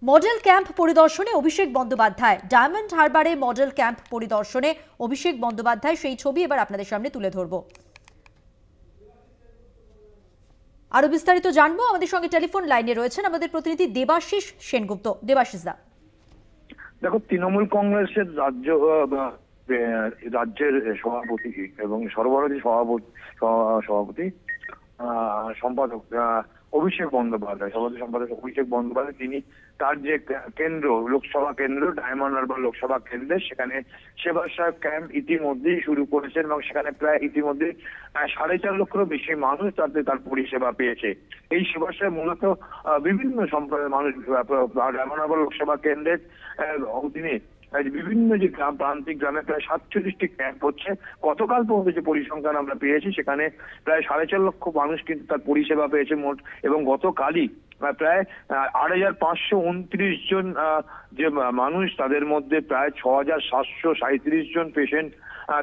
Model camp পরিদর্শনে Abhishek Bandyopadhyay. Diamond হারবারে model camp পরিদর্শনে অভিষেক বন্দ্যোপাধ্যায়, সেই ছবি এবার আপনাদের সামনে তুলে ধরব। আরো বিস্তারিত জানবো, আমাদের সঙ্গে টেলিফোন লাইনে রয়েছেন আমাদের প্রতিনিধি দেবাশিস সেনগুপ্ত। দেবাশিস দা, দেখো, তৃণমূল কংগ্রেসের রাজ্যের সভাপতি এবং সর্বভারতীয় সভাপতি সম্পাদক অভিষেক বন্দ্যোপাধ্যায়, সভাপতি সম্পাদক অভিষেক বন্দ্যোপাধ্যায়, তিনি তার যে কেন্দ্র, লোকসভা কেন্দ্র ডায়মন্ড হারবার লোকসভা কেন্দ্রে, সেখানে সেবাশ্রয় ক্যাম্প ইতিমধ্যেই শুরু করেছেন এবং সেখানে প্রায় ইতিমধ্যে 4.5 লক্ষেরও বেশি মানুষ তার পরিষেবা পেয়েছে। এই সেবাশ্রয় মূলত বিভিন্ন সম্প্রদায়ের মানুষ ডায়মন্ড হারবার লোকসভা কেন্দ্রের অধীনে বিভিন্ন যে গ্রাম, প্রান্তিক গ্রামে প্রায় 47টি ক্যাম্প হচ্ছে। গতকাল পর্যন্ত যে পরিসংখ্যান আমরা পেয়েছি, সেখানে প্রায় 4.5 লক্ষ মানুষ কিন্তু তার পরিষেবা পেয়েছে মোট। এবং গতকালই প্রায় 8,529 জন যে মানুষ, তাদের মধ্যে প্রায় 6,737 জন পেশেন্ট,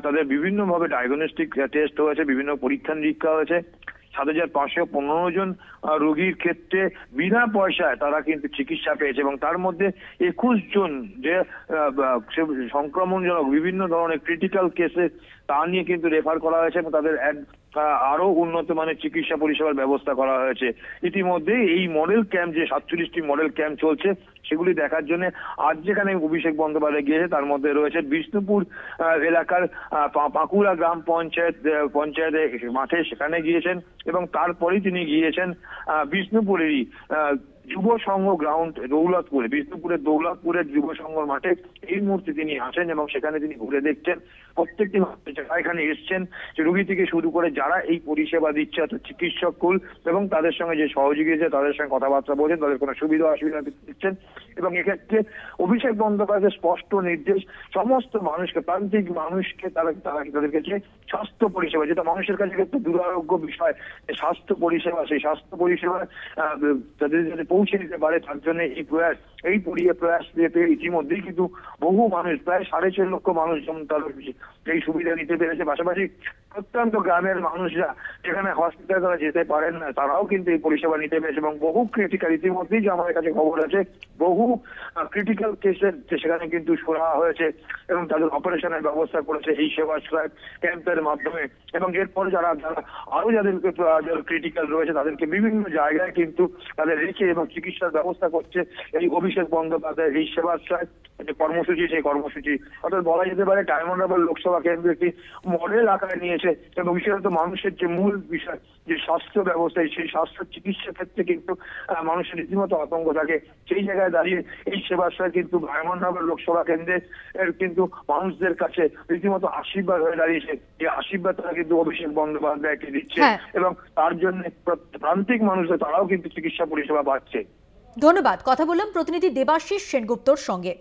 তাদের বিভিন্ন ভাবে ডায়াগনস্টিক টেস্ট হয়েছে, বিভিন্ন পরীক্ষা নিরীক্ষা হয়েছে। 7,515 জন রোগীর ক্ষেত্রে বিনা পয়সায় তারা কিন্তু চিকিৎসা পেয়েছে এবং তার মধ্যে 21 জন যে সংক্রমণজনক বিভিন্ন ধরনের ক্রিটিক্যাল কেসে তা নিয়ে কিন্তু রেফার করা হয়েছে এবং তাদের আরো উন্নত মানের চিকিৎসা পরিষেবার ব্যবস্থা করা হয়েছে। ইতিমধ্যে এই মডেল ক্যাম্প, যে 47টি মডেল ক্যাম্প চলছে, সেগুলি দেখার জন্য আজ যেখানে অভিষেক বন্দ্যোপাধ্যায় গিয়েছে, তার মধ্যে রয়েছে বিষ্ণুপুর এলাকার পাকুড়া গ্রাম পঞ্চায়েতে মাঠে, সেখানে গিয়েছেন এবং তারপরেই তিনি গিয়েছেন বিষ্ণুপুরেরই যুব সংঘ গ্রাউন্ড দৌলতপুরে, বিষ্ণুপুরের দৌলতপুরের যুব সংঘ মাঠে এই মুহূর্তে তিনি আছেন এবং সেখানে তিনি ঘুরে দেখছেন প্রত্যেকটি যারা এখানে এসছেন, যে রোগী থেকে শুরু করে যারা এই পরিষেবা দিচ্ছে, অর্থাৎ চিকিৎসক কুল এবং তাদের সঙ্গে যে সহযোগী আছে তাদের সঙ্গে কথাবার্তা বলছেন, তাদের কোনো সুবিধা অসুবিধা দিচ্ছেন। এবং এক্ষেত্রে অভিষেক বন্দ্যোপাধ্যায়ের স্পষ্ট নির্দেশ, সমস্ত মানুষকে, প্রান্তিক মানুষকে তাদের কাছে স্বাস্থ্য পরিষেবা, যেটা মানুষের কাছে একটা দুরারোগ্য বিষয়, স্বাস্থ্য পরিষেবা, সেই স্বাস্থ্য পরিষেবা তাদের যাতে পৌঁছে দিতে পারে, তার জন্য এই প্রয়াস পেয়ে ইতিমধ্যেই কিন্তু বহু মানুষ, প্রায় 4.5 লক্ষ মানুষ যেমন তারা এই সুবিধা নিতে পেরেছে। পাশাপাশি প্রত্যন্ত গ্রামের মানুষরা যেখানে হসপিটালে তারা যেতে পারেন না, তারাও কিন্তু এই পরিষেবা নিতে পেরেছে এবং বহু ক্রিটিক্যাল, ইতিমধ্যেই যে আমাদের কাছে খবর আছে, বহু ক্রিটিক্যাল কেসের সেখানে কিন্তু সরা হয়েছে এবং তাদের অপারেশনের ব্যবস্থা করেছে এই সেবাশ্রয় ক্যাম্পের মাধ্যমে। এবং এরপরে যারা আরো যাদেরকে ক্রিটিক্যাল রয়েছে, তাদেরকে বিভিন্ন জায়গায় কিন্তু তাদের রেখে এবং চিকিৎসার ব্যবস্থা করছে এই অভিষেক বন্দ্যোপাধ্যায় এই সেবাশ্রয় যে কর্মসূচি, সেই কর্মসূচি অর্থাৎ বলা যেতে পারে ডায়মন্ড হারবার লোকসভা কেন্দ্র একটি মডেল আকারে নিয়েছে এবং বিশেষত মানুষের যে মূল বিষয়, যে স্বাস্থ্য ব্যবস্থা, সেই স্বাস্থ্য চিকিৎসা ক্ষেত্রে কিন্তু মানুষের রীতিমতো আতঙ্ক থাকে। সেই জায়গায় দাঁড়িয়ে এই সেবাশ্রয় কিন্তু ডায়মন্ড হারবার লোকসভা কেন্দ্রে কিন্তু মানুষদের কাছে রীতিমতো আশীর্বাদ হয়ে দাঁড়িয়েছে। এই আশীর্বাদ তারা কিন্তু অভিষেক বন্দ্যোপাধ্যায়কে দিচ্ছে এবং তার জন্য প্রান্তিক মানুষদের, তারাও কিন্তু চিকিৎসা পরিষেবা পাচ্ছে। ধন্যবাদ। কথা বললাম প্রতিনিধি দেবাশিস সেনগুপ্তর সঙ্গে।